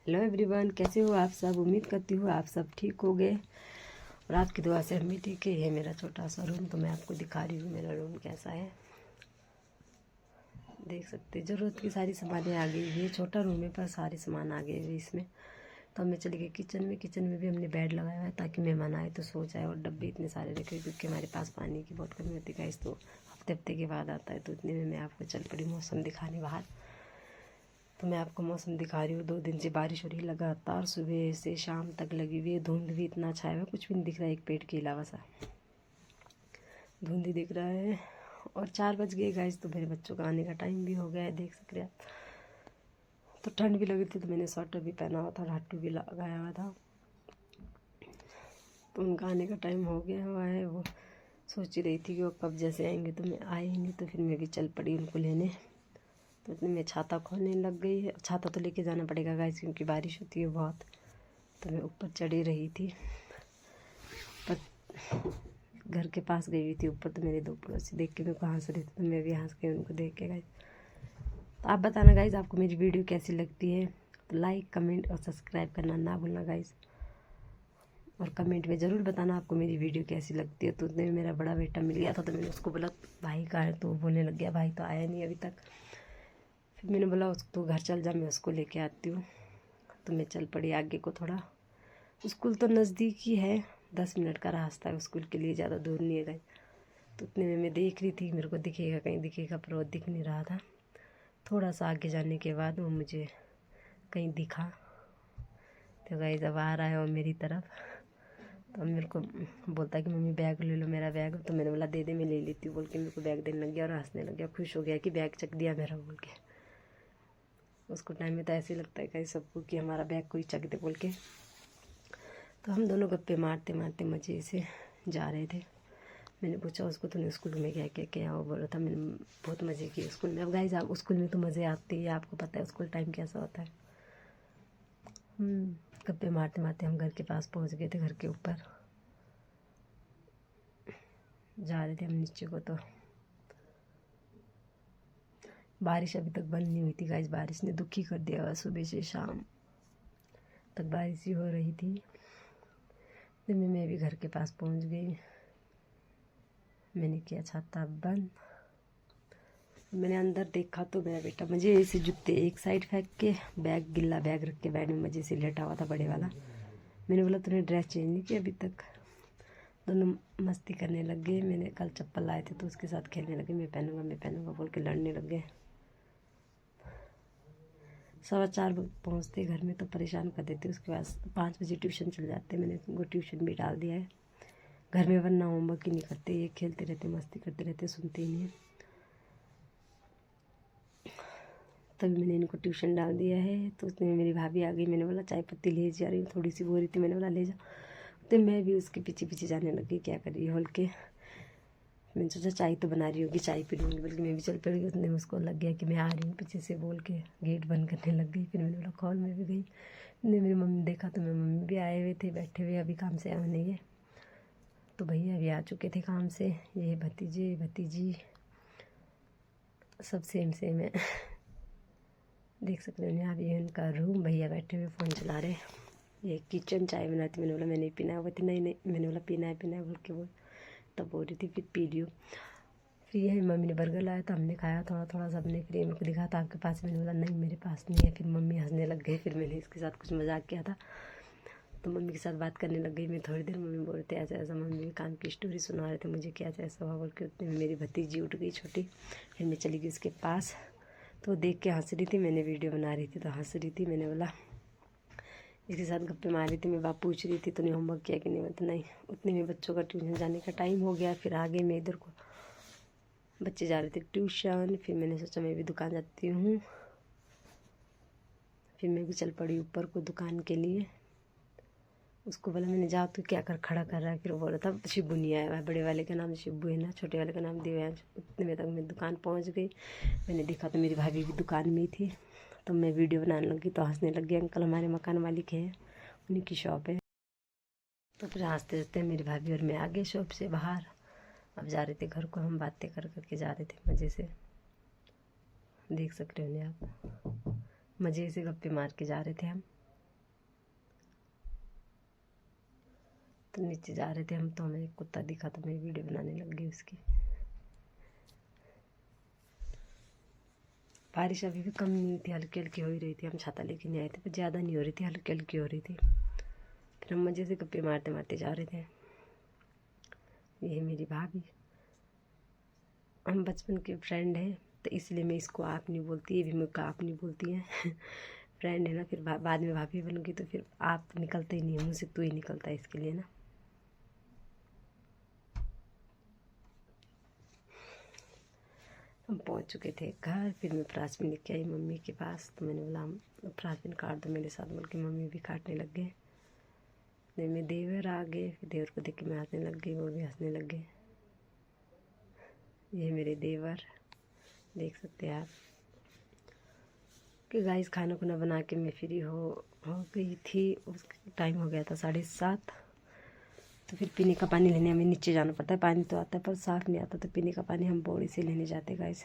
Hello everyone, कैसे हो आप सब। उम्मीद करती हूँ आप सब ठीक हो गए और आपकी दुआ से हम भी ठीक है। ये मेरा छोटा सा रूम, तो मैं आपको दिखा रही हूँ मेरा रूम कैसा है। देख सकते हैं ज़रूरत की सारी सामानें आ गई। ये छोटा रूम है पर सारे सामान आ गए हुए इसमें। तो हम चले गए किचन में। किचन में भी हमने बेड लगाया हुआ है ताकि मेहमान आए तो सो जाए। और डब्बे इतने सारे रखे क्योंकि हमारे पास पानी की बहुत कमी होती है। तो हफ्ते हफ्ते के बाद आता है, तो इतने में मैं आपको चल पड़ी मौसम दिखाने बाहर। तो मैं आपको मौसम दिखा रही हूँ। 2 दिन से बारिश हो रही है लगातार, सुबह से शाम तक लगी हुई है। धुंध भी इतना छाया हुआ, कुछ भी नहीं दिख रहा है एक पेड़ के अलावा सा धुंध ही दिख रहा है। और 4 बज गए गाइस, तो मेरे बच्चों का आने का टाइम भी हो गया है, देख सकते हैं आप। तो ठंड भी लग रही थी तो मैंने स्वेटर भी पहना हुआ था, हाटू भी लगाया हुआ था। तो उनका आने का टाइम हो गया हुआ है। वो सोच ही रही थी कि वो कब जैसे आएंगे, तो मैं आई ही नहीं। तो फिर मैं भी चल पड़ी उनको लेने। तो इतने में छाता खोलने लग गई है। छाता तो लेके जाना पड़ेगा गाइस क्योंकि बारिश होती है बहुत। तो मैं ऊपर चढ़ी रही थी, पर घर के पास गई हुई थी ऊपर। तो मेरे 2 पड़ोसी देख के मेरे को हंस रहे थे, तो मैं भी हंस के उनको देख के गाइस। तो आप बताना गाइस आपको मेरी वीडियो कैसी लगती है। तो लाइक कमेंट और सब्सक्राइब करना ना भूलना गाइस। और कमेंट में ज़रूर बताना आपको मेरी वीडियो कैसी लगती है। तो उतने में मेरा बड़ा बेटा मिल गया था, तो मैंने उसको बोला भाई कहाँ है, तो वो बोलने लग गया भाई तो आया नहीं अभी तक। फिर मैंने बोला उसको तो घर चल जा, मैं उसको लेके आती हूँ। तो मैं चल पड़ी आगे को थोड़ा। स्कूल तो नज़दीक ही है, 10 मिनट का रास्ता है स्कूल के लिए, ज़्यादा दूर नहीं है गाइस। तो उतने में मैं देख रही थी मेरे को दिखेगा कहीं दिखेगा, पर वो दिख नहीं रहा था। थोड़ा सा आगे जाने के बाद वो मुझे कहीं दिखा। तो गाइस अब आ रहा है वो मेरी तरफ। तो मेरे को बोलता है कि मम्मी बैग ले लो, मेरा बैग। तो मैंने बोला दे दे मैं ले लेती हूँ बोल के मेरे को बैग देने लग गया और हंसने लग गया, खुश हो गया कि बैग चक दिया मेरा बोल के। उसको टाइम में तो ऐसे ही लगता है कहीं सबको कि हमारा बैग कोई चक दे बोल के। तो हम दोनों गप्पे मारते मारते मज़े से जा रहे थे। मैंने पूछा उसको तूने स्कूल में क्या क्या किया। वो बोल रहा था मैंने बहुत मज़े किए स्कूल में। अब गाइस आप स्कूल में तो मज़े आते ही, आपको पता है स्कूल टाइम कैसा होता है। गप्पे मारते मारते हम घर के पास पहुंच गए थे, घर के ऊपर जा रहे थे हम नीचे को। तो बारिश अभी तक बंद नहीं हुई थी गाइस। बारिश ने दुखी कर दिया हुआ, सुबह से शाम तक बारिश ही हो रही थी। तो मैं भी घर के पास पहुंच गई। मैंने किया छाता बंद। मैंने अंदर देखा तो मेरा बेटा मुझे ऐसे जूते एक साइड फेंक के बैग, गिल्ला बैग रख के बेड में मज़े से लेटा हुआ था बड़े वाला। मैंने बोला तूने ड्रेस चेंज नहीं की अभी तक। दोनों मस्ती करने लग गए। मैंने कल चप्पल लाए थे तो उसके साथ खेलने लगे, मैं पहनूंगा बोल के लड़ने लग गए। 4:15 पहुँचते घर में तो परेशान कर देते। उसके बाद 5 बजे ट्यूशन चले जाते। मैंने उनको ट्यूशन भी डाल दिया है घर में, वरना होमवर्क ही नहीं करते। ये खेलते रहते मस्ती करते रहते, सुनते ही नहीं है। तभी मैंने इनको ट्यूशन डाल दिया है। तो उसमें मेरी भाभी आ गई। मैंने बोला चाय पत्ती ले जा रही हूँ, थोड़ी सी बोल रही थी। मैंने बोला ले जा। तो मैं भी उसके पीछे पीछे जाने लगी, क्या कर रही है बोल के। मैंने सोचा चाय तो बना रही होगी, चाय पी लूँगी बोल के मैं भी चल पड़ी। उसने उसको लग गया कि मैं आ रही हूँ पीछे से बोल के, गेट बंद करने लग गई। फिर मैंने बोला कॉल में भी गई। ने मेरी मम्मी देखा तो मेरी मम्मी भी आए हुए थे, बैठे हुए, अभी काम से आए नहीं है। तो भैया अभी आ चुके थे काम से। ये भतीजे भतीजी सब सेम सेम है। देख सकते हैं आप, ये उनका रूम। भैया बैठे हुए फ़ोन चला रहे। ये किचन। चाय बनाती। मैंने बोला मैं नहीं पीना है। वो नहीं नहीं, मैंने बोला पीना है बोल के वो तब बोल रही थी फिर पी लियो। फिर यही मम्मी ने बर्गर लाया तो हमने खाया थोड़ा थोड़ा सबने। फिर ये मेरे को दिखा था आपके पास, मैंने बोला नहीं मेरे पास नहीं है। फिर मम्मी हंसने लग गई। फिर मैंने इसके साथ कुछ मजाक किया था तो मम्मी के साथ बात करने लग गई मैं थोड़ी देर। मम्मी बोल रहे थे ऐसा ऐसा, मम्मी काम की स्टोरी सुना रहे थे मुझे क्या ऐसा हुआ बोल के। उतने में मेरी भतीजी उठ गई छोटी। फिर मैं चली गई उसके पास। तो देख के हंस रही थी, मैंने वीडियो बना रही थी तो हंस रही थी। मैंने बोला इसके साथ गप्पे मार रही थी मैं। बाप पूछ रही थी तूने होमवर्क किया कि नहीं, मतलब नहीं। उतने में बच्चों का ट्यूशन जाने का टाइम हो गया। फिर आगे मैं इधर को, बच्चे जा रहे थे ट्यूशन। फिर मैंने सोचा मैं भी दुकान जाती हूँ। फिर मैं भी चल पड़ी ऊपर को दुकान के लिए। उसको बोला मैंने जा तू क्या कर खड़ा कर रहा है। फिर वो बोल रहा था शिब्बू नहीं आया हुआ है, बड़े वाले का नाम शिब्बू है ना, छोटे वाले का नाम दिव्यांश। उतने में तक मैं दुकान पहुँच गई। मैंने देखा तो मेरी भाभी भी दुकान में ही थी। तो मैं वीडियो बनाने लगी तो हंसने लग गई। अंकल हमारे मकान मालिक है, उन्हीं की शॉप है। तो फिर हंसते हंसते मेरी भाभी और मैं आ गए शॉप से बाहर। अब जा रहे थे घर को। हम बातें कर करके जा रहे थे मज़े से, देख सकते हो आप, मज़े से गप्पे मार के जा रहे थे हम। तो नीचे जा रहे थे हम, तो हमें एक कुत्ता दिखा तो मैं वीडियो बनाने लग गई उसकी। बारिश अभी भी कम नहीं थी, हल्की हल्की हो ही रही थी। हम छाता लेके नहीं आए थे, पर ज़्यादा नहीं हो रही थी, हल्की हल्की हो रही थी। फिर हम मज़े से गप्पे मारते मारते जा रहे थे। ये मेरी भाभी, हम बचपन के फ्रेंड हैं, तो इसलिए मैं इसको आप नहीं बोलती, ये भी मुझको आप नहीं बोलती है। फ्रेंड है ना, फिर बाद में भाभी बन गई तो फिर आप निकलते ही नहीं है, मुँह से तू ही निकलता है, इसके लिए ना। हम पहुंच चुके थे घर। फिर मैं फ्रांसबिन लेके आई मम्मी के पास, तो मैंने बोला फ्रांसबिन काट दो मेरे साथ, बोल के मम्मी भी काटने लग गए। फिर मेरे देवर आ गए, फिर देवर को देख के मैं हंसने लग गई, वो भी हंसने लग गए। ये मेरे देवर देख सकते हैं आप। कि गाइस खाना खुना बना के मैं फ्री हो गई थी। उस टाइम हो गया था 7:30। तो फिर पीने का पानी लेने हमें नीचे जाना पड़ता है। पानी तो आता है पर साफ़ नहीं आता, तो पीने का पानी हम बोरी से लेने जाते गाइस।